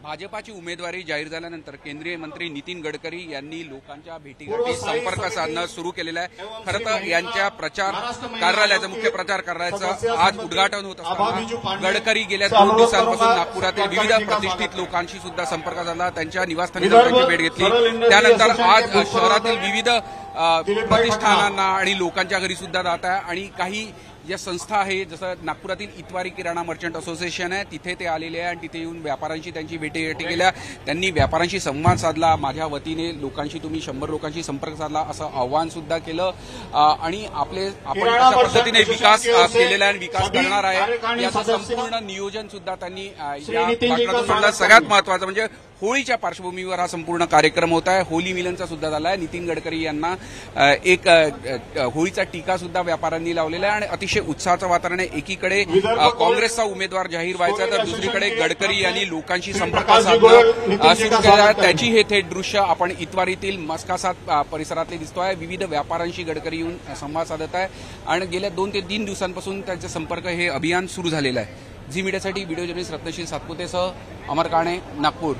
भाजपाची उमेदवारी जाहीर झाल्यानंतर केंद्रीय मंत्री नितीन गडकरी यांनी लोकांच्या भेटीगाठी संपर्क साधणं सुरू केलेलं आहे। खरं तर यांच्या प्रचार कार्यालयाचं मुख्य प्रचार कार्यालयाचं आज उद्घाटन होत असताना गडकरी गेल्या 2 दिवसांपासून नागपुरातील विविध प्रतिष्ठित लोकांशी सुद्धा संपर्क साधला, त्यांच्या निवासस्थानी त्यांची भेट घेतली। त्यानंतर आज शहरातील विविध प्रतिष्ठानांना आणि लोकांच्या घरी सुद्धा जात आहे आणि काही ज्या संस्था आहे जसं नागपुरातील इतवारी किराणा मर्चंट असोसिएशन आहे तिथे ते आलेले आहे आणि तिथे येऊन व्यापाऱ्यांशी त्यांची भेटीगाठी केल्या। त्यांनी व्यापाऱ्यांशी संवाद साधला, माझ्या वतीने लोकांशी तुम्ही 100 लोकांशी संपर्क साधला असं आव्हान सुद्धा केलं आणि आपण कशा पद्धतीने विकास केलेला आहे, विकास करणार आहे याचं संपूर्ण नियोजन सुद्धा त्यांनी या भाषणातून मांडलं। सगळ्यात महत्त्वाचं म्हणजे होळीच्या पार्श्वभूमीवर हा संपूर्ण कार्यक्रम होत आहे। होली मिलनचा सुद्धा झाला आहे। नितीन गडकरी यांना एक होळीचा टीका सुद्धा व्यापाऱ्यांनी लावलेला आहे आणि अतिशय उत्साहाचं वातावरण आहे। एकीकडे काँग्रेसचा उमेदवार जाहीर व्हायचा तर दुसरीकडे गडकरी यांनी लोकांशी संपर्क साधणं सुरू केला आहे। त्याची हे थेट दृश्य आपण इतवारीतील मस्कासात परिसरातले दिसतोय। विविध व्यापाऱ्यांशी गडकरी येऊन संवाद साधत आहे आणि गेल्या 2 ते 3 दिवसांपासून त्यांचे संपर्क हे अभियान सुरू झालेलं आहे। झी मीडियासाठी व्हिडिओ जर्नलिस्ट रत्नशील सातपुतेसह अमर काणे, नागपूर।